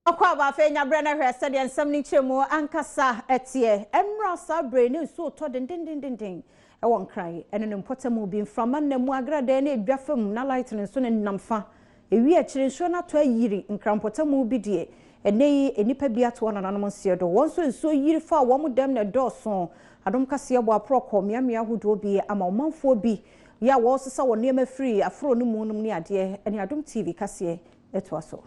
Akwa ba fe nya bre na hwe se de nsam ni chemu ankasa etie emra sabre ne so to den e won kran ene ne mpotamu bi mframa na mu agrade na edwafam na light ne so ne namfa ewi a kire so na to ayiri nkrampotamu bi de ene enipa bi ato na nanom nsie do won so yiri fa wo mu dem na doso adom kase ebo aproko miamia hodo bi ama omanfo bi ya wo sesa wo ne free afro no mu num ne ade ene Adom TV kase eto aso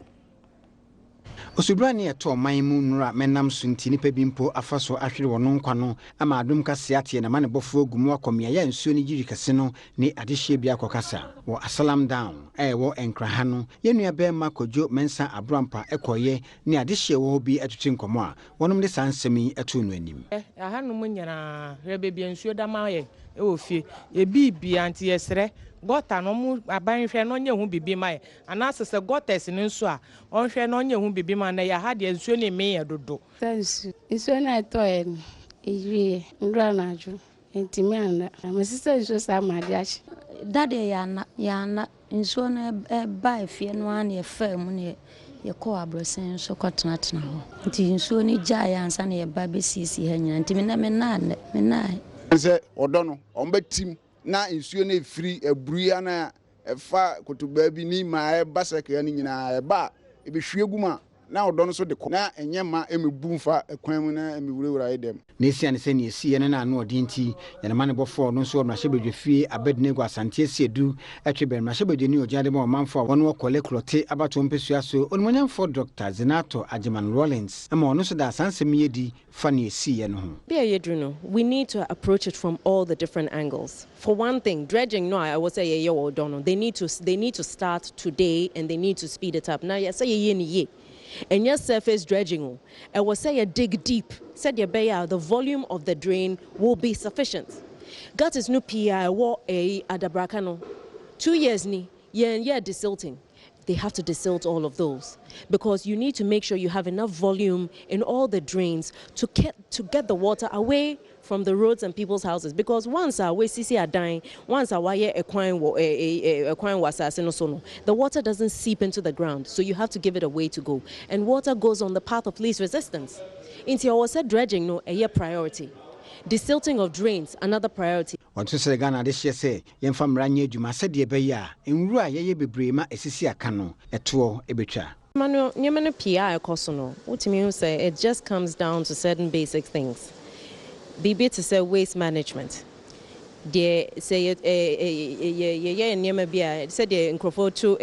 Osubrani eto manmu nura menam sunti nipa bimpo afaso ahwere wono nkwa no ama Adom kase atie na mane bofo ogumu akomia ya nsuo ni jiri kase no ne adehye bia kokasa wo asalam down wo enkraha no yenua be makojo mensa abrampa ekoye ne adehye wo bi atutu nkomo a wonom de sansemi eto no anim ahanum nyana rebe bia nsuo da ma ye ofie e bibia anti yesre gota no mu abanhwe no nye hu bibi mai anasese gotes ne nso a onhwe no nye hu bibi ma na ya ha de nsuo ne me ya dodo nsuo na to e iwie ndra na aju entimi anda amesisa nsuo sa amade achi dade ya na nsuo na ba efie no an ye fam ne ye ko abrosen so kwatena tena ho nti nsuo ni ja ya ansa na ye ba be sisi ha nyina ntimi na me na se odono ombetim na nsuo na efiri ebruya na efa kotoba bi ni ma e basaka ni nyina e ba e be hwieguma na odono so de ko na enyema emebu mfa ekwan mu na emewurawura edem na esi ane se ne esi ye na anu odinti yana mane bofo no so na hyebedwefie abednego asante esiedu etwebe na hyebedwani ojade ma omanfo wono okole klote abato mpesua so onimonyamfo Dr. Zinato Ajiman Rollins ama ono so da sansem yedi fa ne esi ye no ho bia yedruno we need to approach it from all the different angles. For one thing, dredging, no, I would say or don't. They need to start today and they need to speed it up. Now, yes, say ye. And yes, surface dredging, I will say a dig deep. Said your bay the volume of the drain will be sufficient. Got is no PI war a adabracano. 2 years ni yeah desilting. They have to desilt all of those because you need to make sure you have enough volume in all the drains to get the water away from the roads and people's houses. Because once we see are dying, once a coin was the water doesn't seep into the ground, so you have to give it a way to go. And water goes on the path of least resistance. Into your said dredging, no, a priority. Desilting of drains, another priority. Want to say Ghana this year say yen fam ranye djuma said ye beya enwura ye bebre ma esisi aka no eto ebetwa Manu nyemene PI kosono utimi say it just comes down to certain basic things. Bibi to say waste management. They say nyema bia said the nkrofo to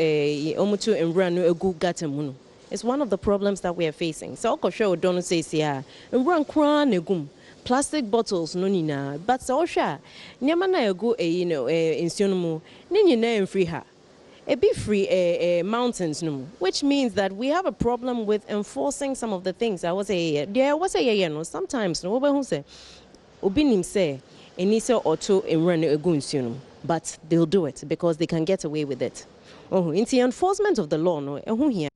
omutu enwura no egu gatamunu. It's one of the problems that we are facing. So okosho don't say sia enwura nkra negum. Plastic bottles no nina but so sha nyama na ego insuo mu ni nyina free ha e be free mountains no, which means that we have a problem with enforcing some of the things. I was say no sometimes no we say obi nim say eni say auto enwura no ego insuo no, but they'll do it because they can get away with it. Into enforcement of the law no ehun here.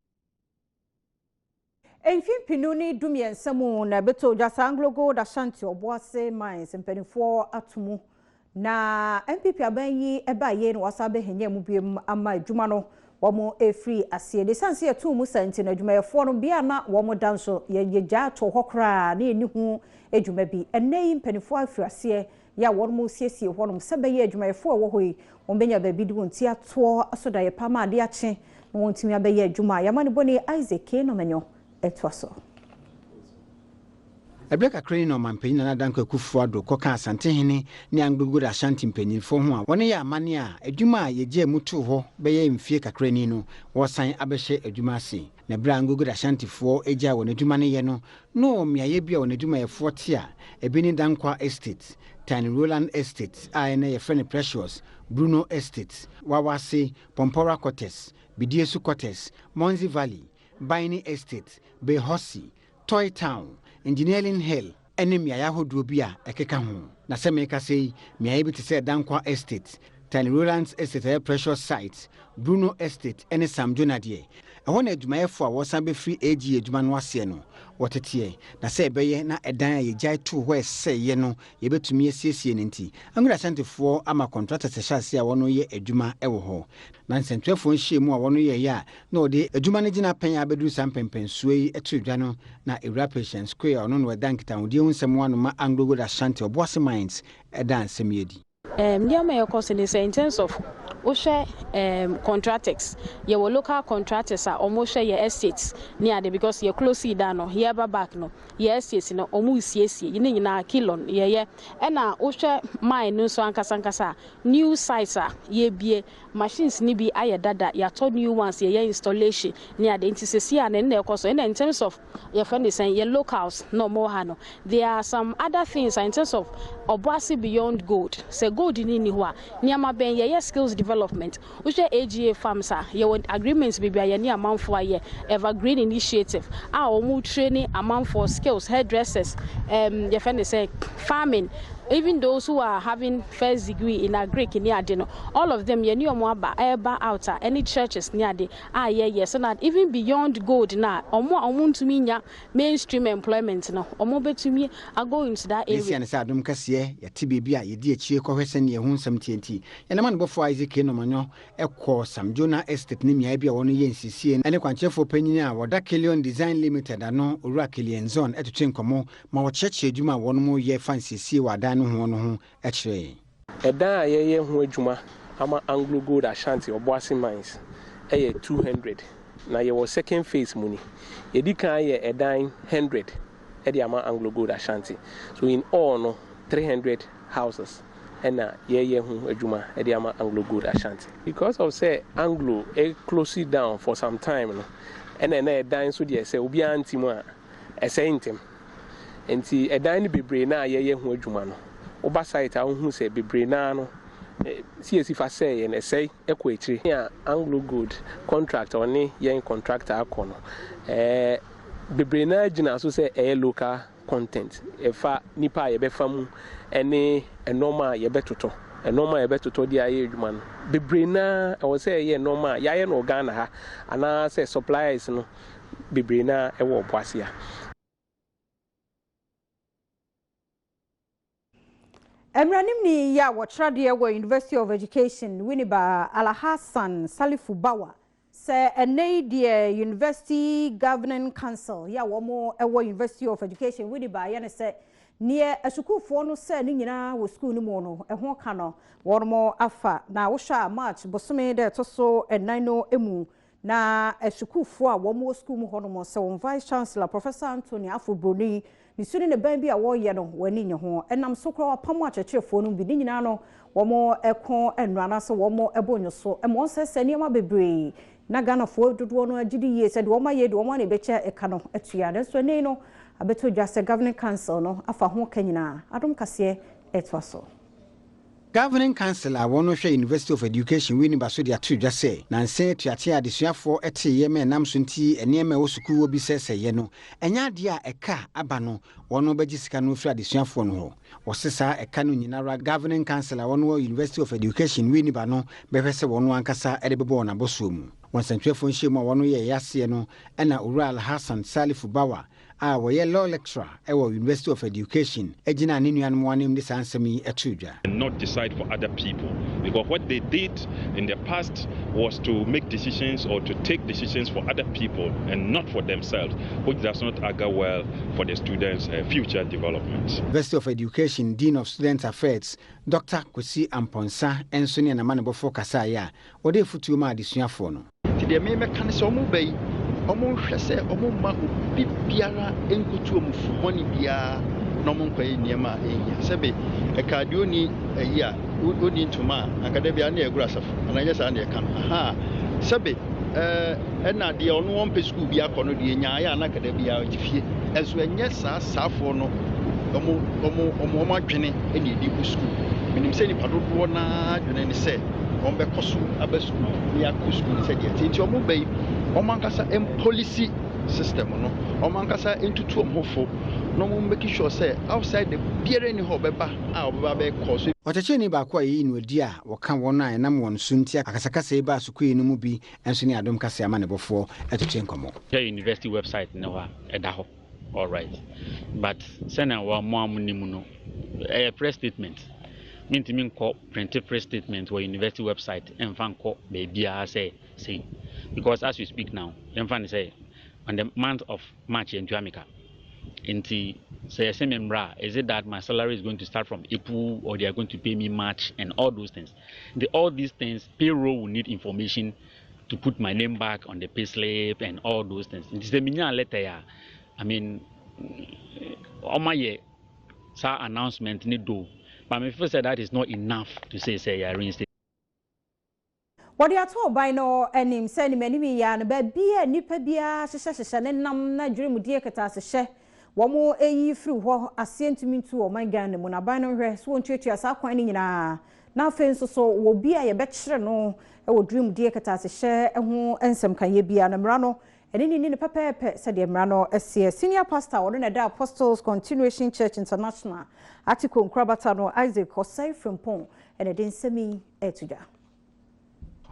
Enfin pinuni dumien samu na beto jasa Anglo-Gold Ashanti Obuasi mines mpenifo atumu na MPP abanyi eba ye no wasabe henye mu biem ama adwuma no womo efri asie de sanse etu mu santi na adwuma yefo no bia na womo danso ye gya to hokra na eni hu adwuma bi enei mpenifo afri asie ya womo siesie honom sebe ye adwuma yefo wo hoi wombenya ba bi du nti ato asoda ye pama ade ache no wontimi abaye adwuma yamane boni Isaac no menyo etwaso Ebreka kreni no mampanyin na danko akufo ado koka asante hene ne Anglo-Gold Ashanti mpanyinfo ho a wone ya amane a adwuma a yeje mutu ho beye mfie kakreni no wosan abehye adwuma ase na bra Anglo-Gold Ashanti fo eja won adwuma ne ye no miaye bia won adwuma ye fo te a ebini dankwa estate Tiny Roland estate a na ye friend Precious Bruno estate Wawase Pompora Cortes Bidiesu Cortes Monzi Valley Bini estate Behosi Toy Town Engineering Hill enemy ayahodo bi a ekeka ho na se meka sei miaye bi te se dankwa estate Tiny Roland estate Precious site Bruno estate ene Sam Jonadie ɛhɔ na adwumayɛfo a wɔsan bɛfiri AG adwuma no aseɛ no wɔteteɛ na sɛ ɛbɛyɛ na ɛdan a yɛgyae to hɔ ɛsɛeɛ no yɛbɛtumi asiesie no nti Anglo Ashantifoɔ ama contractors ɛhyɛ ase a wɔno yɛ adwuma ɛwɔ hɔ na nsɛntwerɛfoɔ nhyɛ mu a wɔno yɛyɛ a na ɔde adwuma no gyina pɛn a bɛduru saa mpɛmpɛnsuo yi ɛto dwa no na Ewura Patient Square ɔno no ɛda nkitahodie ho nsɛm ano ma Anglo Ashanti Obuasi Mines ɛda nsɛm yɛdi. Ndiama yɛkɔ so in terms of contractors, your local contractors are almost your estates near the because you're close down no here back no your estates no almost yes you need na kilon yeah and now mine no so ankasa new sites are ye be machines ni bi aye dada ya told new ones ye installation near the NTCC and then also in terms of your friend is saying your locals no more hano there are some other things in terms of Obuasi beyond gold say gold in niwa niama ben ye skills development which AGA farms are your agreements be by any amount for a evergreen initiative our training amount for skills hairdressers your friend is saying farming. Even those who are having first degree in Greek in Yadino, all of them, you know, outer any churches near the yes, so that even beyond gold now, or more to me, mainstream employment no, or more to me, I go into that area. Yes, Adom Cassia, ya Tibia, ye dear cheer cohesion, ye home some TNT, and a man before Isaac Nomano, a course, some Jonah Estate Nimia be only NCC and a quantia for Penia, or that Killion Design Limited, and no Orakilian Zone at Chincomo, my church, Juma, one more year fancy see what no ho actually ɛdan a yɛyɛ ho adwuma ama Anglo Gold Ashanti Obuasi Mines 200 na yɛwɔ second phase mu ni yɛdi kan yɛ ɛdan 100 ɛde ama Anglo Gold Ashanti so in all no 300 houses ɛna yɛyɛ ho adwuma ɛde ama Anglo Gold Ashanti because of say Anglo close it down for some time no ɛna ɛdan so deɛ sɛ obi antim a ɛsɛ ntem enti ɛdan ni bebree na yɛyɛ ho adwuma no oba site a hu sɛ bebree na no CSC fa sɛ yɛn ɛsɛ ɛkɔ akyire ya Anglo Gold contract ɔne yɛn contractor akɔ no bebree na gyina so sɛ ɛyɛ local content ɛfa nipa a yɛbɛfa mu ɛne ɛnɔma a yɛbɛtotɔ ɛnɔma a yɛbɛtotɔ de ayɛ adwuma no bebree na ɛwɔ sɛ ɛyɛ ɛnɔma a yɛayɛ no Ghana ha anaa sɛ suppliers no bebree na ɛwɔ Obuasi a Emranim ni ya watrade wa University of Education Winneba Alhassan Salifu Bawa se enei de University Governing Council ya womo ewo University of Education Winneba ya ne se ne asukufo no se ni nyina wo school ni mo no eho ka no wormo afa na wo sha March bosome de to so enan no emu na asukufo a womo school mu hono mo se Vice Chancellor Professor Anthony Afrobroni ni suni ne ban bi a wo ye no wani nye ho enam so kro apamo akyekyerefoɔ no bi ni nyina no wɔmo ɛko enrana so wɔmo ɛbonyo so ɛmo sese niema bebree na Ghana fo dodo no agidi yie sɛ de wɔma ye de wɔma ne bekyɛ ɛka no atua ne so nei no abeto dwase Governing Council no afa ho kanyina Adom kase etwa so Governing Council a wono hwe University of Education Winneba so de ato dwa se na nse tuate adesuafo ete ye me nam so nti enema wo suku wo bi sese ye no enya ade a eka aba no wono bagi sika no firi adesuafo no ho wosesa eka no nyinara Governing Council a wono University of Education Winneba no behwese wono ankasa ede bebo na boso mu wonsantwefo nhye mu a wono ye yase no ena Ejura Hassan Salifu Bawa a woye law lecturer ewo University of Education ejina ne nuanom wanem de sansemi etudwa and not decide for other people because what they did in the past was to make decisions or to take decisions for other people and not for themselves, which does not augur well for the students' future development. University of Education Dean of Student Affairs Dr. Kwesi Amponsa enso ne na manebofo kasa ya ode futu ma adesuafo no ti de me meka ne so mo bai omo hwɛ sɛ omo ma obi biara enkutu omo fumoni biara no mo nkwaye niema ehia sɛbe ekadioni ayi a oni ntoma akadabia na egura safo ananya sa na eka no aha sɛbe ɛna de ɔno wɔn pe school bi akɔ no de nyaaya na akadabia ɔgifie ɛso enye saa saafo no omo adwene ɛna edi ku school minim sɛ ni padodo na adwene ne sɛ on be kosu abe school ya ku school sɛ de nti omo bai omo ankasa policy system no omankasa entutu omhofo no mo make sure say outside the biere ni ho beba a obeba be cause Wachache ni ba kwa yi no di a woka won a enam won so ntia akasakasa ba asukui no mu bi enso ni Adom kase ama ne bofo etoche nkomo. University website no wa edaho. All right. But sena wa mo amunimu no a press statement. Mean call printed press statement or university website and fan call baby say because as we speak now, fan say on the month of March in Jamaica. Inti say is it that my salary is going to start from April or they are going to pay me March and all those things. All these things, payroll will need information to put my name back on the pay slip and all those things. It is the minimum letter. I mean, on my announcement need do. But my first said that is not enough to say I reinstate. What you are told by no enim send many yan baby a nipa bia hyehyehye nam na dwere mu die keta hyehyɛ wo mo eyi free ho asentumi ntu o man gan mu na ban no hwɛ so ntwetwa sa kwan ni nyina na afen so wo bia ye bɛkyere no e wo dwere mu die keta hyehyɛ ho ensem kan ye bia na mra no eni ni pepepe said the mra no esie senior pastor wo na da Apostles Continuation Church International article nkrabata no Isaac Osai Frimpong and edin semi etuja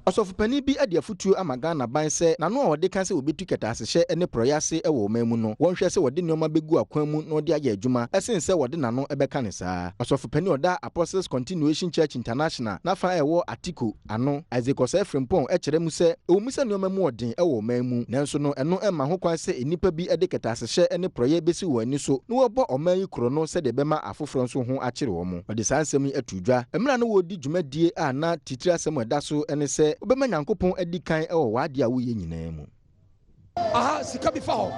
Osofopani bi ade afutuo amagana ban se na no ode kan se obetu ketasehye ene proyase e wo mamu no wonhwe se wode nneoma begu akwan mu na ode aye adwuma esen se wode nano ebeka ne saa Osofopani oda Apostles Continuation Church International na fa ewo atiko ano Isaac Osai Frimpong e kire mu se ewumisa nneoma mu odin e wo mamu nanso no eno ema ho kwan se enipa bi ade ketasehye ene proye besi wo ani so no obo oman kro no se de bema afoforo nso ho akire wo mu ode sansem atudwa emra no wodi dwumadie a na titira asem eda so ene se obema nyankopon adikan e wo wade a wo ye nyina mu aha sika bi fa ho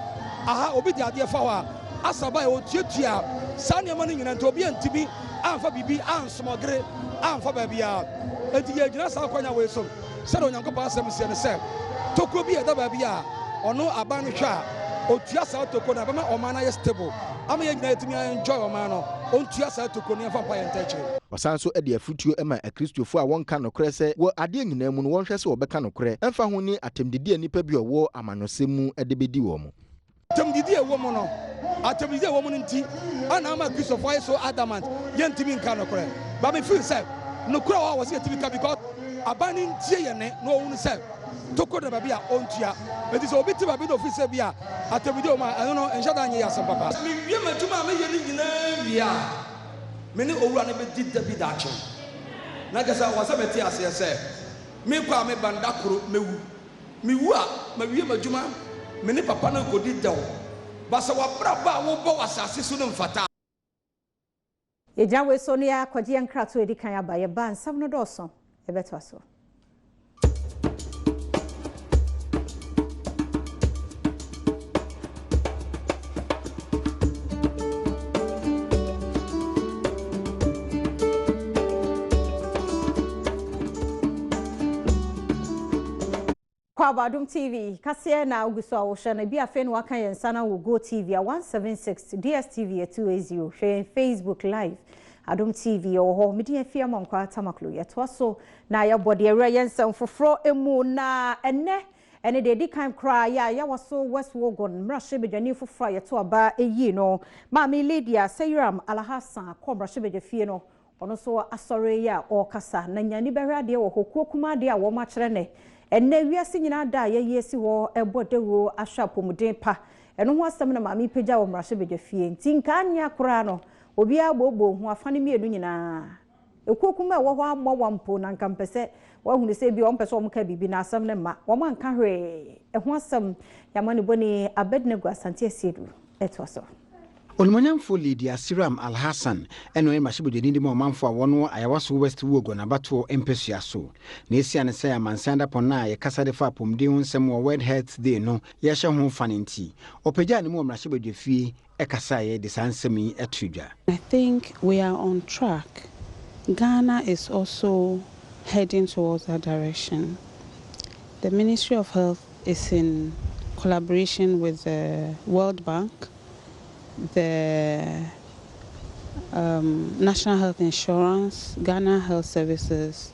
aha obi di ade fa ho a asaba e o tuatua sane ma no nyina nto obi antimi amfa bibi ansomogre amfa ba bia enti ye gyina sa kwanya we so se do nyankopon asem se ne se toko bi e da ba bia ono aban no hwa otua sa toko na ba ma omana ye stable ama ye nyina etimi enjoy omana ontua sa toko ne fa pa ye ntachire Osanso ede afutuo ema akristofo a wonka nokre se wo ade nyina mu no wonhwe se obeka nokre emfa ho ni atemdidi anipa bi owo amanosemu ede bedi wo mu atemdidi ewo mu no atemdidi ewo mu nti ana ama kristofo ayi so adamant ye ntimi nka nokre ba me feel say nokre wa wo se ntimi ka because abani ntie ye ne no wo se toko de ba bia ontua enti so obi ti ba bi no office bia atemdidi o ma eno no enshada anye ya sem papa mi wie matuma me ye ni nyina bia many owura ne be did David action na gasa wasa beti ase se me kwa me banda koro mewu mewu a ma wie madwuma me ne papa na godi daw basa wa braba wo bo wasase so no mfata ye jawe so ne akwaje nkrato edikan abaye ba nsam no doso e beto aso Adom TV kase na uguso awosha na bia fe no aka yensa na wo Go TV 176 DSTV 280 share Facebook live Adom TV oho media fia monkwa tamaklo yeto so na ya bode ere yensa foforo emu na ene de di kan kra ya waso West Wogon mrahye bedwani foforo yeto aba eyi no ma me Lydia Sayram Alhassan ko mrahye bedwafie no ono so asore ya o kasa na nyani behwe ade wo hokuo kuma de a wo ma kire ne enne wiase nyina da ye si wo ebodewo ahwapomuden pa eno ho asem na maami pagya wo mrahye bedwafie nti nka anya kora no obi agbobo ho afane mienu nyina ekokuma wo ho amwampo na nka mpese wo hunu se bi wo mpese wo mka bibi na asem ne ma wo manka hwe eho asem yamane boni Abednego Asante Asiedu etoso Olmanyamfo Lydia Sayram Alhassan eno e mashibode ndi mo manfo a wono ayawaso West Wogon abato empesua so na esia ne say amansanda pona ye kasa de fa pomde onsem wo World Health Day no ye hye ho fanenti opagya ne mo mrahibode fie e kasa ye de sansemi etudwa. I think we are on track. Ghana is also heading towards that direction. The Ministry of Health is in collaboration with the World Bank, the National Health Insurance, Ghana Health Services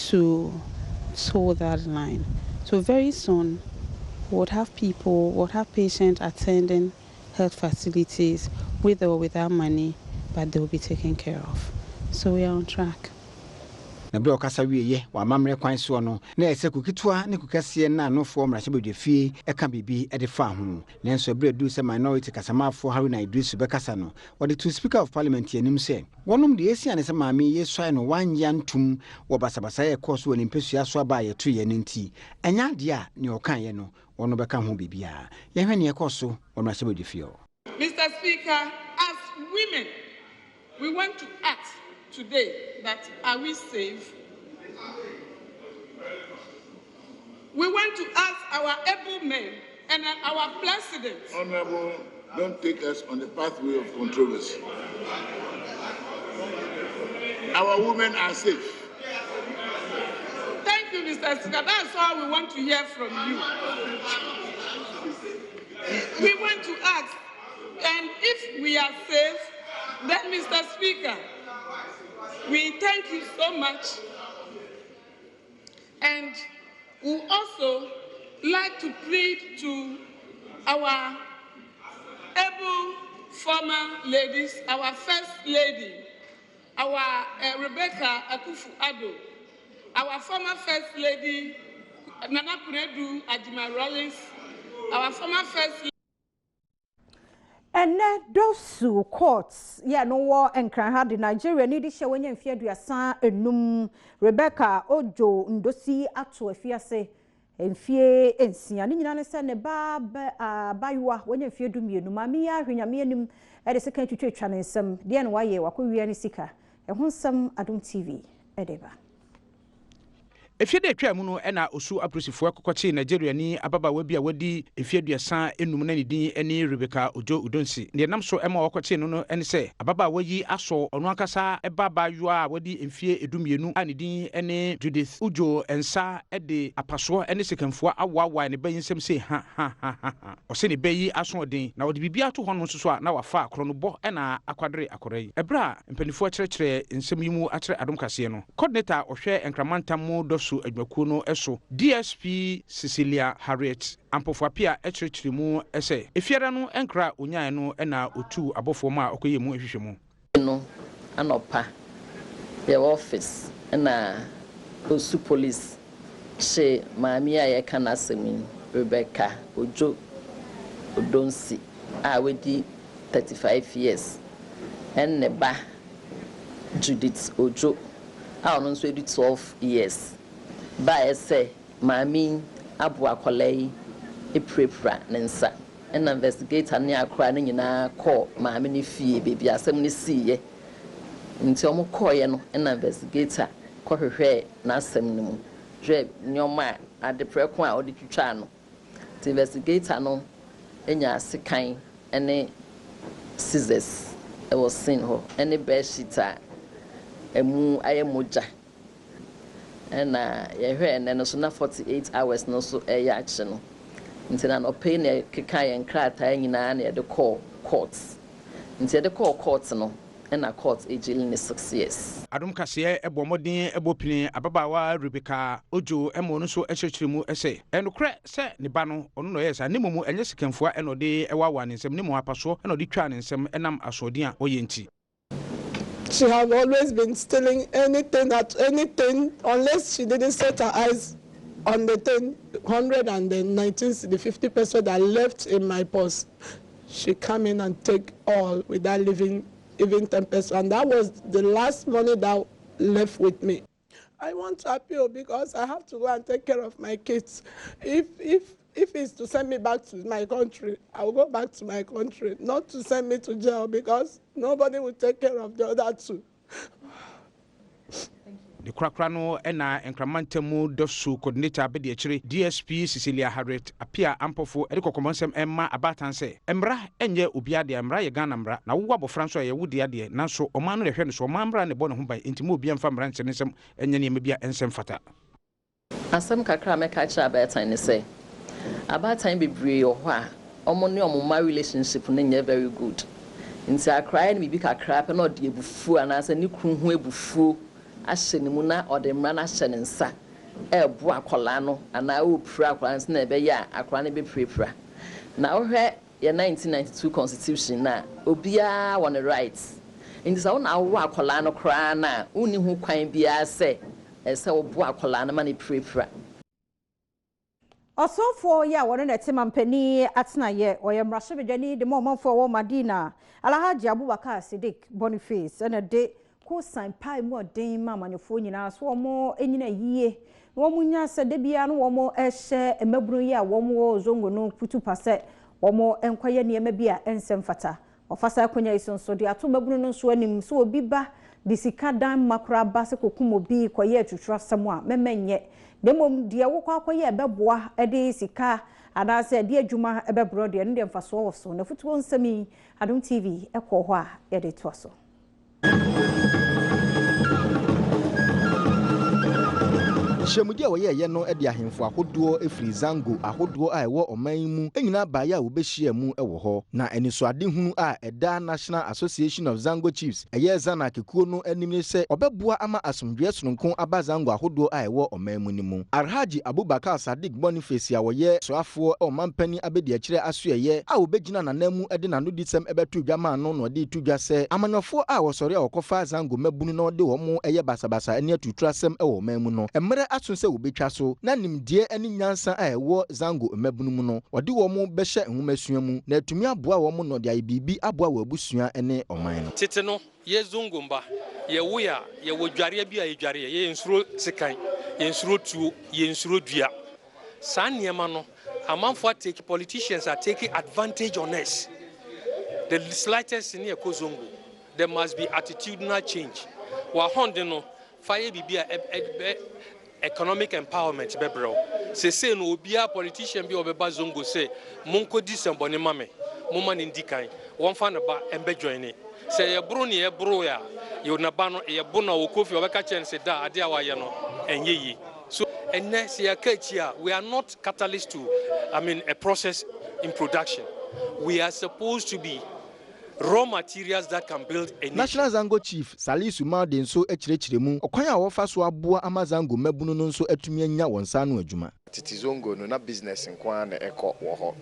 to toe that line. So very soon would have patients attending health facilities with or without money, but they will be taken care of. So we are on track. Na bro kasa wieye wa mamre kwan so no na ese kukitwa ne kukase na anofo mrahye fie eka bibi e de fa ho nenso bre du se minority kasamafo Haruna Idris be kasa no wode to speaker of parliament anim se wonum de esi ane se maame yesua no wanya ntum wo basabasa ye course woni mpesua so aba ye to ye nti enya de a ne okan ye no wono beka ho bibia ye hwe ne ye course mrahye fie. Mr. Speaker, as women, we want to ask today that are we safe? We want to ask our able men and our president. Honorable, don't take us on the pathway of controversy. Our women are safe. Thank you, Mr. Speaker. That's all we want to hear from you. We want to ask, and if we are safe, then, Mr. Speaker, we thank you so much, and we also like to plead to our able former ladies, our First Lady, our Rebecca Akufo-Addo, our former First Lady, Nana Kuredu Ajima-Rawlings, our former First Lady. And those courts, no war and cry hard in Nigeria need show when you fear your son enum Rebecca Ojo Ndosi Atu Fiase and fear and see an Indian send a bab baywa when you fear do me no mamia when you at the second to channel some DNY Waku any seeker and won some Adom TV edeba. Efie de twa mu no na osu aprosifo akokɔche Nigeria ni ababa wa bia wadi efie duasa enum na nidin eni Rebecca Ojo Udonsi ne nam so ema wakɔche no no ene se ababa wa yi aso ɔno akasa ebaba yo a wadi efie edumienu a nidin ene Judith Ujo ensa de apaso ene sekanfo awawa ne bayinsem se ha ɔse ne bayi aso den na wadi bibia to hono so a na wafa akoro no bɔ na akwadre akorai ebra mpanifo kyerɛkyerɛ nsɛm yi mu akyerɛ Adom kase no coordinator ɔhwɛ enkramantam mu so adwaku no eso DSP Cecilia Harriet Ampofapia ekyerɛkyerɛ mu ɛsɛ efiara no enkra onyan no na otu abofo ma okoye mu ehwehwɛ mu no anopa the office na osu police she maami a ye kana semi Rebecca Ojo Odonsi a wedi 35 years and neba Judith Ojo a ono nso edi 12 years ba say maami abu akolai eprepra nensa and investigator ne akra ne nyina call maami ne fie bebi asem ne siye nti omo call ye no and investigator kɔhwehwɛ na asem ne mu hwɛ nyoma adepreko a odi twitwa no the investigator no enya sekan ene scissors e was seen ho ene bedsheet a emu ayemoja and ye hwe and so na 48 hours no so e action no nti na no pay na keka ye nkrata nyina na ye de call courts nti ye de call courts no and a court ejili ne 6 years Adom kase ebomodin ebopini ababawa Rebecca Ojo emo no so ekyerkyere mu ese enokre se ne ba no ono no yesa ne momu enye sekanfua enode ewawa ne nsem ne mo apaso enode twa ne nsem enam asodin a oyenti. She have always been stealing anything unless she didn't set her eyes on the 119 the 50 pesos that left in my purse. She come in and take all without leaving even 10 pesos, and that was the last money that left with me. I want to appeal because I have to go and take care of my kids. If it's to send me back to my country, I will go back to my country, not to send me to jail because nobody will take care of the other two. The Crackano and Encramantamu Dosu coordinator Bedi DSP Cecilia Harriet appear ample Erico Commonsem Emma Abatanse. Embra enye ubia de Emra Ganambra, na wabo Francois Yawudi ade, Nanso Omanu the Henry so Mambra and the Bonham by Intimubian Famran Senism and Yenimibia and Semfata. As some Kakra make a chat better and say about time be brave or why Omonium my relationship name very good. Inti I cried me big a crap and not the bufu and as a new crew bufu. Ashenimuna or the Mrana Shenensa, bu akola no ana o pra akola na ebe ya akola na be pra na wo hwe ye 1992 constitution na obia won the rights in the na wo akola no kra na uni hu kwan bia se wo bu akola na ma ne pra also for ya won na timampani atena ye oyemrashe bedwani de momfo wo Madina Alhaji Abubakar Siddiq Boniface na de ko san pai mo den ma manefo nyina so mo enyina yie wo munya se de bia no wo mo ehye emaburu ye a wo mo zongo no putu pase wo mo enkoye ne ma bia ensem fata ofasa akonya isonso de ato maburu no so anim so obi ba de sika dan makra ba se kokum obi koye atwutwa sam a memenye demom de wo kwa koye ebeboa de sika anase de adwuma ebebro de ne de mfaso wo so na futuo nsami Adom TV ekọ ho a ye de to so Shemudi awoye no edi ahemfo ahodoɔ efiri zango ahodoɔ a ɛwɔ ɔman mu enyina baaya a wobɛhyia mu ɛwɔ hɔ na enisoade hunu a ɛda National Association of Zango Chiefs ɛyɛ zana kekuo no anim ne sɛ ɔbɛboa ama asomdwe sononko aba zango ahodoɔ a ɛwɔ ɔman mu ni mu Alhaji Abubakar Siddiq Boniface a wɔyɛ soafoɔ ɔmanpani abedi akyire asoɛyɛ a wobɛgyina nanamu ɛde nanodisɛm ɛbɛto dwama no na ɔde to dwa sɛ amanyɔfoɔ a wɔsɔre a wɔkɔfa zango mabunu na ɔde wɔn ɛyɛ basabasa ɛne atuturasɛm ɛwɔ ɔman mu no ɛmmerɛ aso sɛ wobɛtwa so na nimdie ani nyansa a ɛwɔ zango mabunu mu no ɔde wɔn bɛhyɛ nhomasua mu na atumi aboa wɔn no de ayi bibi aboa wɔ abusua ɛne ɔman no tete no ye zongomba ye woya ye wodware bi a ye dware ye nsuro sekan ye nsuro tuo ye nsuro dua saa nneɛma no amanfo take politicians are taking advantage on us the slightest in zongo there must be attitudinal change wa honde no fire bibia economic empowerment bebro se no obia politician bi obeba zongo se monko di sembone mame moma ne ndikan won fa na ba embe join se ye bro ne ye bro ya ye na ba no ye bo na okofi obeka chen se da ade awaye no enyeyi so enne se ya kachia we are not catalyst to a process in production we are supposed to be raw materials that can build a National Zango Chief Salisu Made nso ekyirechire mu okwan a wofa so aboa amazango mabunu no nso atumi anya wonsa no adwuma titizongo no na business nkwa na ekọ wo ho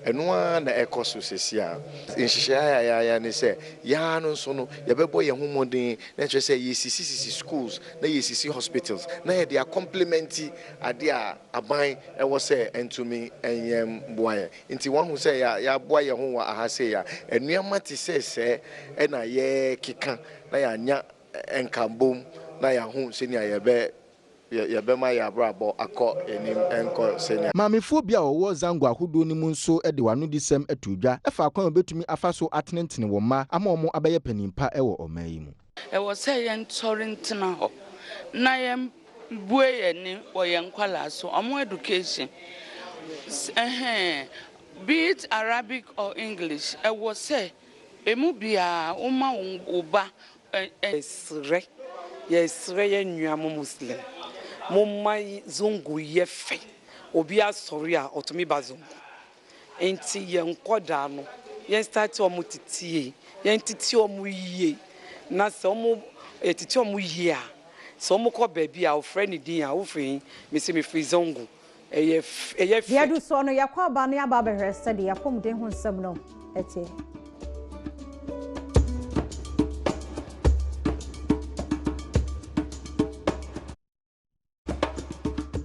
eno na ekọ so sesia nhihia ya ne se ya no nso no yebebo ye homodin na kire se yesisi schools na yesisi hospitals na ye dia complement ade a aban ewo se entumi enyem boaye nti won hu se ya boa ye ho wa ahase ya enuama ti se na ye kika na ya nya enkambom na ya hu se ni ayebe yebema ya brabo akọ enim enko senia mamefo bia wo zango ahodo ni mu nso de wano disem atudwa efa akwan obetumi afa so atentene wo ma ama omo abeye panimpa ewo omayi mu ewo se ye ntorentena ho na ye bue ye ni wo ye nkwala so omo education be it Arabic or English ewo se emu bia uma oba esre ye nnuamo muslim Mumai zongo yefe obi asori a otomi bazongo enti ye nkoda no ye start omo titie ye ntiti omo yie na se omo etiti omo yie a se omo ko baabi a ofre ni din a ofin me se me free zongo eye dia du so no yakwa ba no ya ba behre se de yakom den ho nsam no etie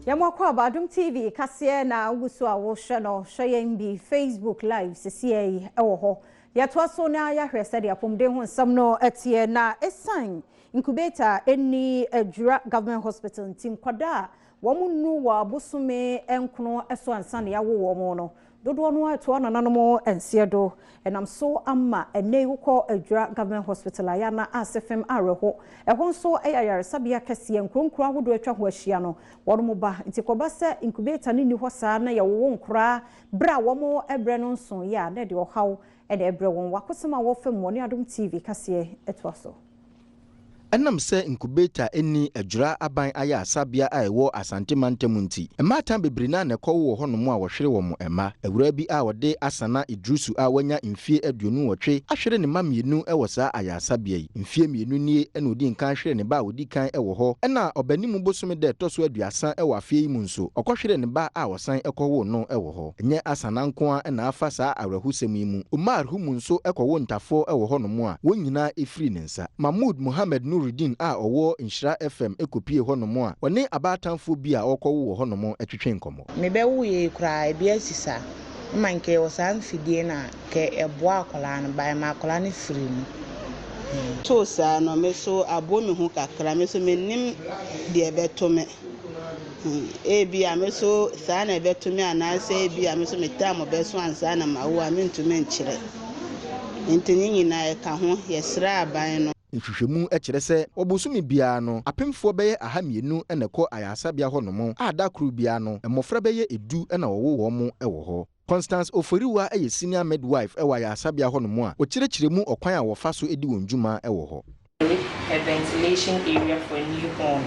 Yamwakwa Adom TV kase na ugusu a wo hwe no hwe bi Facebook live sisi ewo ho yato so na ya hwese de apomde ho nsam no etie na esan incubator eni Ejura Hospital team kwada wo munu wa bosume enkono eso ansan ya wo wo no dodo no ato na nanom ense do enam so amma ene ukọ Ejura Hospital ya na asefem areho ehon so eyayare sabia kase nkronkro ahodo atwa ho ahia no wono ba ntikoba se incubator ni ho saa na ya wo nkra bra wo ebre no nso ya na de ohaw e de ebre won wakosema wo fam woni Adom TV kase etwa so Enam se incubator eni Ejura aban aya asabia a ewo Asante Mantam nti. Ematan bebrina na ekwo wo hono mu a wohwere wo mo ema. Ewura bi a wode Asana Idrusu a wanya mfie aduonu wotwe ahwere ne mamienu ewo saa aya asabia yi. Mfie mienu nie ena odi nkan hwere ne ba odi kan ewo ho. Ena obanimu bosome de toso aduasa ewo afie yi mu nso. Okohwere ne ba a wosan ekwo no ewo ho. Enye Asana nko a ena afa saa awrahusem yi mu. Umar hu mu nso ekwo ntafo ewo ho no mu a wonyina efiri ne nsa. Mahmoud Mohammed Nuruddin a owo Nshira FM ekopie ho no mu a wone abatanfo bi a okwo wo ho no mu etwetwe nkomo. Mebewu ye kura ebia sisa manke wosan fidie na ke eboa akola no ba ma akola ne firi mu. To sa no meso abo me hu kakra meso menim de ebeto me. Ebia meso sa na ebeto me anase ebia meso metamo beso ansa na mawo amintumi nkyere. Ntinyi nyina e ka ho yesra aban no. Nhwehwemu ekire se obusumi bia no apemfo beye ahamienu eneko ayasabia ho no mo adakru bia no emofra beye edu ena wo mo ewo ho. Constance Oforiwa eye senior midwife ewa ayasabia ho no mo a okirechiremu okwan a wofa so edi wonjuma ewo ho. A ventilation area for newborn.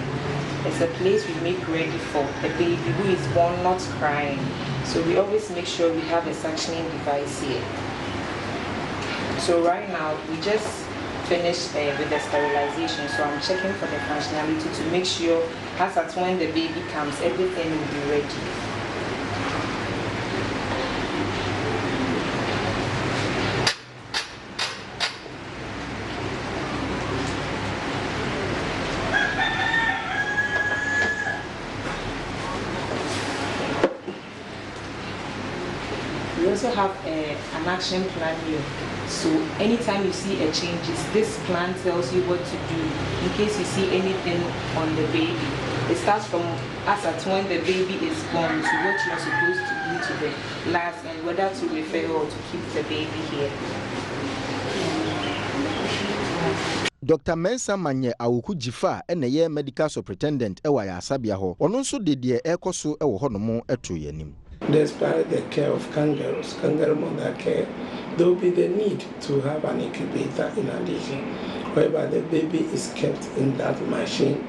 It's a place we make ready for a baby who is born not crying. So we always make sure we have a suctioning device here. So right now we just finished with the sterilization, so I'm checking for the functionality to make sure as at when the baby comes, everything will be ready. We also have an action plan here. So anytime you see a changes, this plan tells you what to do in case you see anything on the baby. It starts from as at when the baby is born to what you're supposed to do to the last and whether to refer or to keep the baby here. Dr. Mensa Manye Awuku Jifa ene medical superintendent ewa ya asabia ho. Ono nso de de ekoso ewo ho no mo eto yanim. Despite the care of kangaroos, kangaroo mother care, there will be the need to have an incubator in addition, whereby the baby is kept in that machine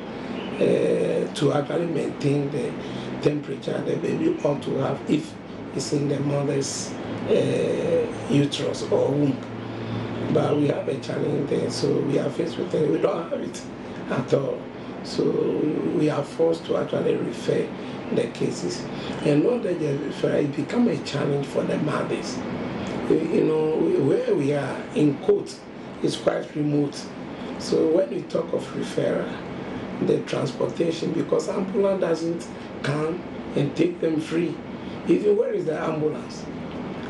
to actually maintain the temperature the baby ought to have if it's in the mother's uterus or womb. But we have a challenge there, so we are faced with it. We don't have it at all. So we are forced to actually refer the cases. And not that they refer, it becomes a challenge for the mothers. You know, where we are in court is quite remote. So when we talk of referral, the transportation, because ambulance doesn't come and take them free. Even where is the ambulance?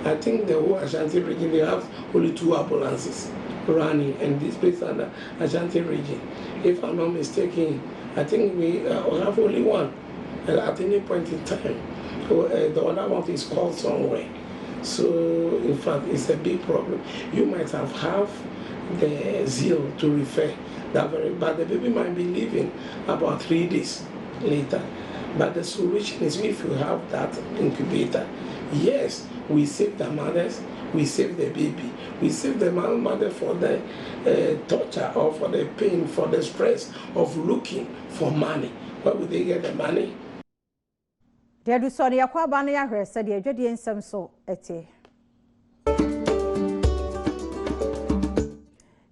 I think the whole Ashanti region, they have only 2 ambulances running, and this place is the Ashanti region. If I'm not mistaken, I think we have only one at any point in time. The other one is called somewhere. So, in fact, it's a big problem. You might have the zeal to refer that but the baby might be living about 3 days later. But the solution is if you have that incubator, yes, we save the mothers, we save the baby, we save the mother for the torture or for the pain, for the stress of looking for money. Where would they get the money? Dear do sorry, I quite ban ya said the Jodian some so ete.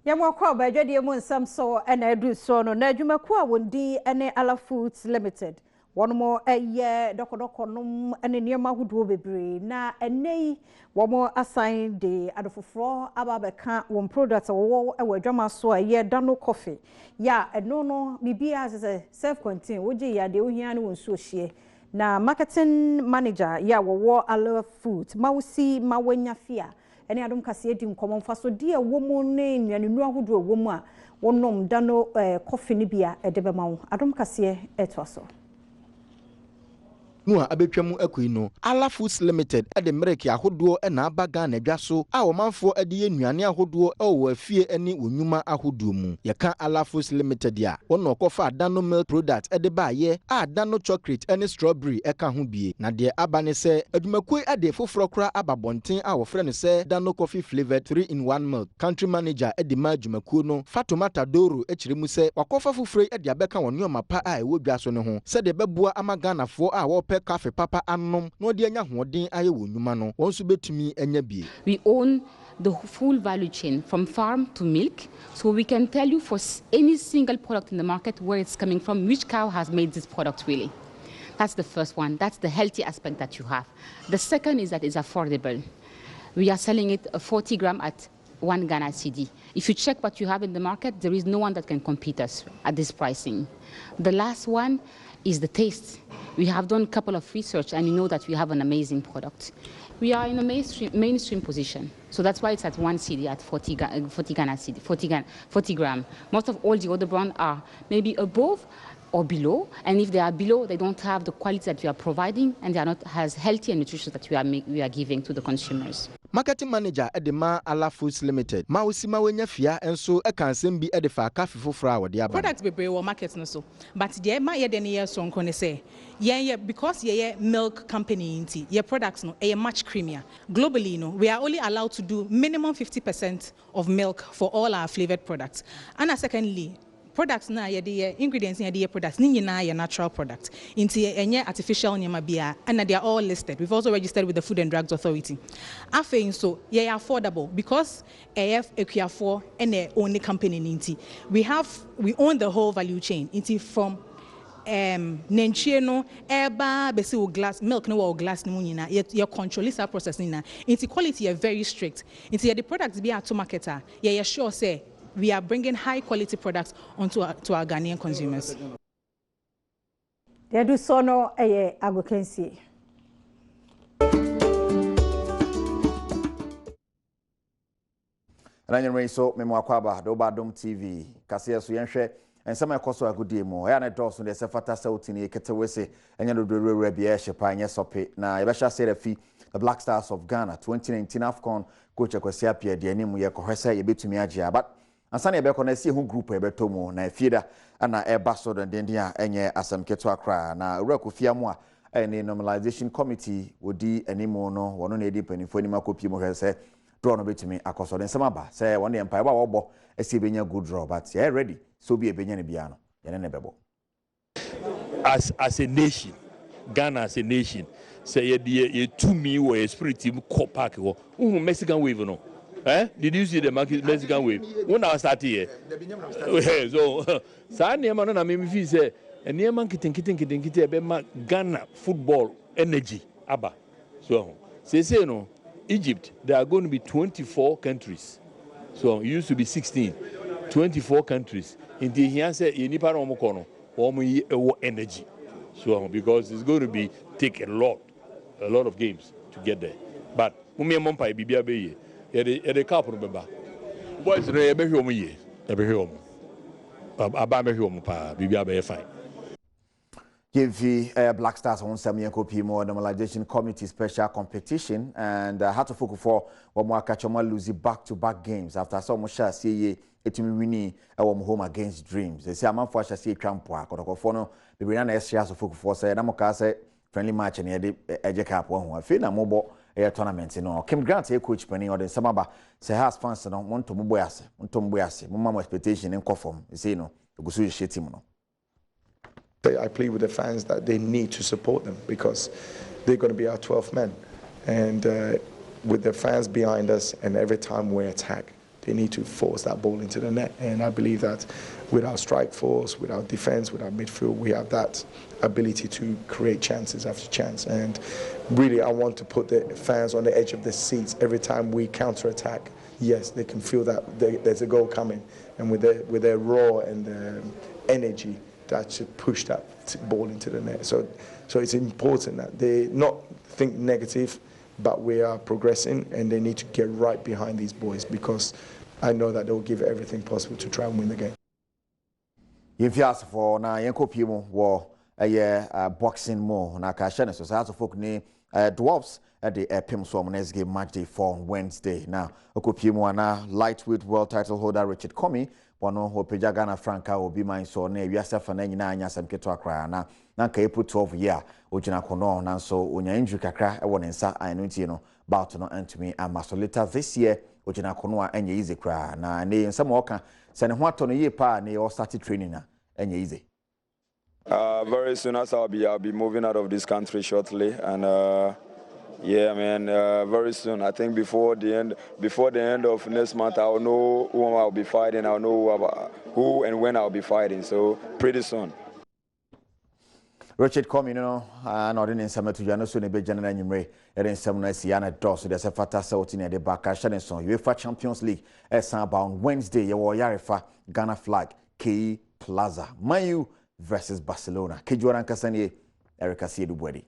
Yamwa by Jodian some so and I do so no Najuma Kwa Wundi and Ala Foods Limited. One more a year, Dokodokonum, and a near Mahudu Bebre. Na a nay, one more assigned day at the floor about can't one products or war a drama so a year done no coffee. Ya, and no, maybe as a self contained, would ye ya de Uhian so she. Na marketing manager, ya war Ala Food, Mausi, Mawenya Fia, and Adam Cassiatim common for so dear woman name, and you know who do a woman, one nom dano coffee nibia at Debamau, Adam Cassia et also. no a abetwam akui no Ala Foods Limited de mmereke ahodoɔ na aba Ghana dwa so a ɔmanfoɔ de yɛ nnuane ahodoɔ wɔ afie ne onyuma ahodoɔ mu yɛka Ala Foods Limited a wɔn ɔkɔfa Adano milk product de baayɛ a Adano chocolate ne strawberry ɛka ho bie na deɛ aba ne sɛ adwumakue ade foforɔ kora aba bɔnten a wɔfrɛ no sɛ Adano coffee flavored 3-in-1 milk country manager de ma adwumakuo no Fatomata Doro kyerɛ mu sɛ wakɔfa foforɔ de abɛka wɔn nneɛma pa a ɛwɔ dwa so ne ho sɛ de bɛboa ama Ghanafoɔ a wɔpɛ cafe papa anom na wɔde anya hoɔden ayɛ wɔ nnwuma no wɔn nso betumi anya bie. We own the full value chain from farm to milk, so we can tell you for any single product in the market where it's coming from, which cow has made this product really. That's the first one. That's the healthy aspect that you have. The second is that it's affordable. We are selling it 40 gram at 1 Ghana cedi. If you check what you have in the market, there is no one that can compete us at this pricing. The last one is the taste. We have done a couple of research and you know that we have an amazing product. We are in a mainstream position, so that's why it's at 1 cedi at 40 gram. Most of all the other brands are maybe above or below, and if they are below, they don't have the quality that we are providing, and they are not as healthy and nutritious that we are giving to the consumers. Marketing manager Edema Ala Foods Limited. Mausima wenya fia enso ekansem bi edifa kafe fofora wode aba. Products bebre wo market no so. But the ma ye den ye so nko say. Because ye milk company inti, your products no are much creamier. Globally, no, we are only allowed to do minimum 50% of milk for all our flavored products. And secondly, products na the ingredients in the products ni na natural products into any artificial nyama bia and they are all listed. We've also registered with the Food and Drugs Authority. After so yeah affordable because AF Equiafor and the only company inti we own the whole value chain inti from nenchieno eba besi o glass milk no o glass no nyina your control is our process nyina inti quality are very strict inti the products be at marketer yeah sure say we are bringing high quality products onto to our Ghanaian consumers. They do so no agokensi. Ranyen so memo akwaba do Adom TV kase so yenhwe ensema ekoso agudie mu ya na dɔso de se fata sautini eketewese enya do rewura bia hyepa anya sope na yebɛhya serafi the Black Stars of Ghana 2019 AFCON coach Kwasi Apia de animu ye kohwese yebetumi agye but ansane ebe kona sie hu group ebeto mu na fieda ana eba so den a enye asem keto Accra na ura Kofia mu a ene normalization committee wodi animu no wono na edi panifo ni makopi mu hwese draw no betumi akoso den semaba say won de empire ba wobo esi benya good draw but yeah ready so be ebenya ne bia no yene ne bebo as a nation Ghana as a nation say ye to me we spirit team co park wo Mexican wave no. Did you see the Mexican wave? When I started here, so Sanya man, I mean, if you say, and near man kitten, Ghana football energy, Abba. So, say no, Egypt, there are going to be 24 countries. So, it used to be 16, 24 countries. In the here, say, you need to energy. So, because it's going to take a lot of games to get there. But, the couple remember. Boys, they be home ye. They be home. Aba be home pa. Bibia be fine. Give Black Stars on some Yankopi more normalization committee special competition and had to focus for one more catchoma lose back-to-back games after so much see etimi winning home against Dreams. They say a man for see trampo kotokofono the winner extra so focus for say na mo ka say friendly match and e eje cap one ho afi na mo tournament no Kim Grant coach penny or the samaba say has fans no want to mboyase mama expectation in conform you say no go so shit team no. I plead with the fans that they need to support them because they're going to be our 12th men and with the fans behind us and every time we attack they need to force that ball into the net and I believe that with our strike force, with our defense, with our midfield, we have that ability to create chances after chance. And really, I want to put the fans on the edge of the seats every time we counter-attack. Yes, they can feel that there's a goal coming. And with their raw and energy, that should push that ball into the net. So it's important that they not think negative, but we are progressing and they need to get right behind these boys because I know that they'll give everything possible to try and win the game. Yemfias for na yenkopi mu wo boxing more na ka share so so folk ni dwarfs at the pim so next game match day for Wednesday. Now okopie mu ana lightweight world title holder Richard Comey wano hopeja Ghana Franca obi man so na wiase fa na nyina anya samketo akra na nka April 12 year ogina kono na so onya injury kakra e won nsa anuntie no bout no antumi ama so later this year ogina kono a enye easy kra na ne nsam oka se ne ho ato no ye pa na ye start training na enye easy. Very soon as I'll be moving out of this country shortly, and yeah, man, very soon. I think before the end of next month, I'll know who I'll be fighting. I'll know who and when I'll be fighting. So pretty soon. Richard Comey, no didn't some to Jano soon be general numere. There is some nice Yana Doss. There's a fata sautin at the back. Shannon UEFA Champions League. Bound Wednesday. You Yarifa Ghana flag K Plaza. Mayu versus Barcelona. Ejura Kasanie, Erica Siedubwedi.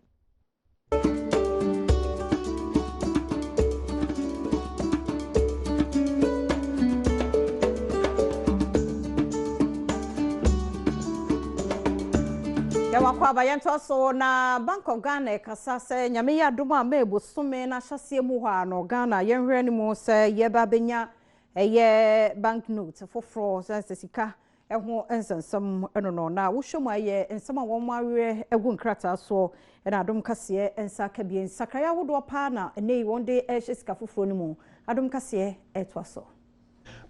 Yawakwaba yento so na Bank of Ghana kasa se nyame ya doma mebo some na hyase mu ha no Ghana yenhwe ni mu se yeba benya eye banknote foforo se sika eho ensensam eno na wo hwemu aye ensama wo mawe egu nkrata so na Adom kase ensa ka bi ensakaya wodo pa na nei wonde ehye sika foforo ni mu Adom kase etwa so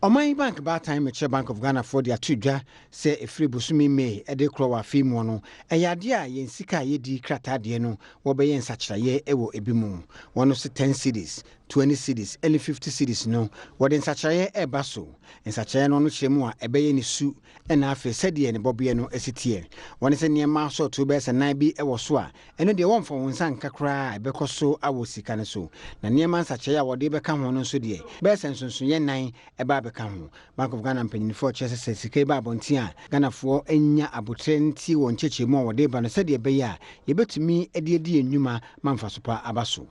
Oman Bank ba time me Bank of Ghana for their tudwa say efri busumi me e de kro wa fi mu no eyade a yen sika ye di krata de no wo be yen sakyraye e wo ebimu wono se 10 cedis 20 cedis and 50 cedis no wo de sakyraye e ba so sakyraye no no kyeremu a e be ye ni su e na afi sede ne bobie no esitie wono se ne ma so to be se nan bi e wo so a eno de won fo won san kakra e be koso awo sika ne so na ne ma sakyraye a wo de be ka ho no so de be se nsonso ye nan e ba Bank of Ghana mpanyinfo kyese sika ba abonti a Ghana fo enya abotre nti won kyekye mu wode ba no sede be ya yebetumi edi enwuma manfa so pa abaso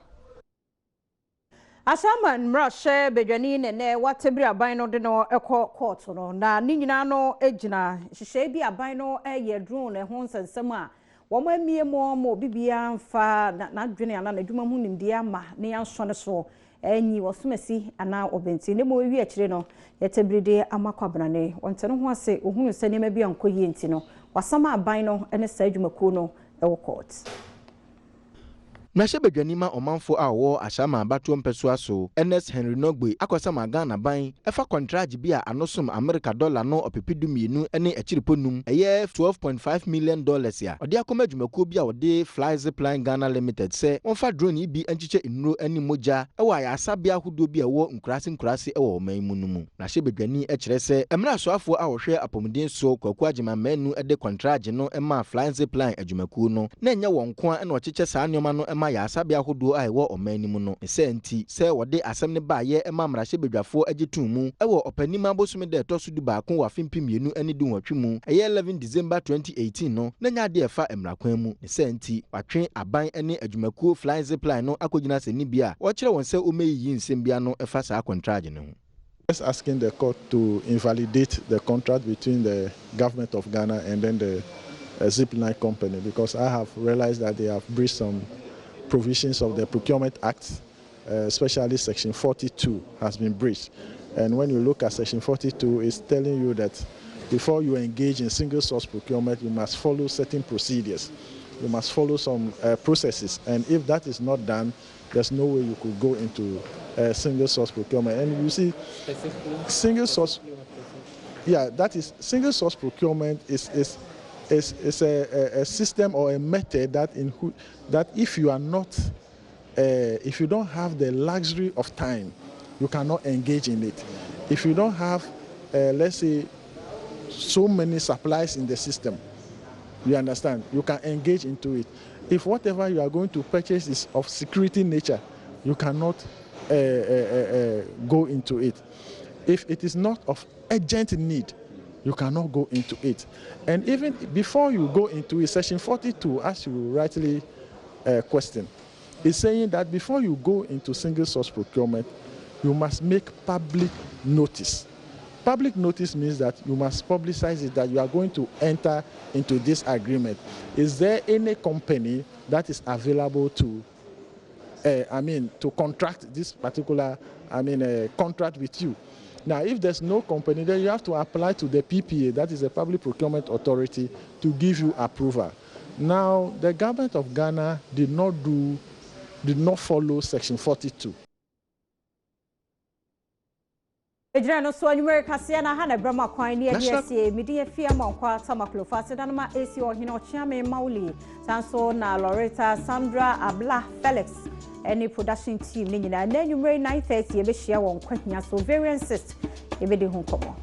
Ashaman mrashe bedwani ne watebri aban no de no ekọ court no na ni nyina no egina hihye bi aban no eye drone ho nsensem a wo ma mie mo bibia mfa na dwene ana na adwuma hu nimdi ama ne yanso ne so enyi wasumasi ana obenti ne mo wi akire no yetebride amakwabnane wonte no ho ase ohunu se ne ma bia nkoyi enti no wasama aban no ene sa adwumaku no ewo court Mrashe bedwanima omanfo a wo ashama abato mpeso aso NS Henry Nogbe akosama Ghana ban efa contract bi a anosom America dollar no opepidumienu ene achiriponum eye $12.5 million ya ode akoma adwumakuo bi a ode Fly Zipline Ghana Limited se onfa drone bi anchiche nnuro ani moja ewa ya asabia hudo bi a wo nkurase ewa omanmu numu Mrashe bedwani ekire se emra soafo a wo hwe apomuden so kwaku agema manu ede contract no ema Fly Zipline adwumakuo no na enya wonko a ene ochiche saa nyoma no ema ya asabia hodo a ewo omanimu no se nti se wode asem ne baaye ema Mrashe bedwafo agitumu ewo opanima bosume de toso du ba kon wa fimpimienu ani du watwe mu eye 11 December 2018 no na nya de efa emrakwan mu se nti watwe aban ene adwumakuo Fly Zipline no akogina se ni bia wo kire won se omeyi nsem bia no efa sa contract ne ho. Just asking the court to invalidate the contract between the government of Ghana and then the Zipline company, because I have realized that they have breached some provisions of the Procurement Act, especially Section 42 has been breached. And when you look at Section 42, it's telling you that before you engage in single source procurement, you must follow certain procedures. You must follow some processes. And if that is not done, there's no way you could go into single source procurement. And you see, single source, that is single source procurement is a system or a method that if you are not, if you don't have the luxury of time, you cannot engage in it. If you don't have, let's say, so many supplies in the system, you understand, you can engage into it. If whatever you are going to purchase is of security nature, you cannot go into it. If it is not of urgent need, you cannot go into it. And even before you go into it, Section 42, as you rightly question, is saying that before you go into single source procurement, you must make public notice. public notice means that you must publicize it, that you are going to enter into this agreement. Is there any company that is available to, to contract this particular, contract with you? Now, if there's no company, then you have to apply to the PPA, that is the Public Procurement Authority, to give you approval. Now, the government of Ghana did not follow Section 42. Ejura no so anwere kase na ha na brama kwan ne ese media fia ma kwa tamaklo fase dan ma esi ohine ochiame mauli sanso na Loretta Sandra Abla Felix any production team ni nyina na anwere 9:30 e be hia won kwahia so very insist e be de hu komo.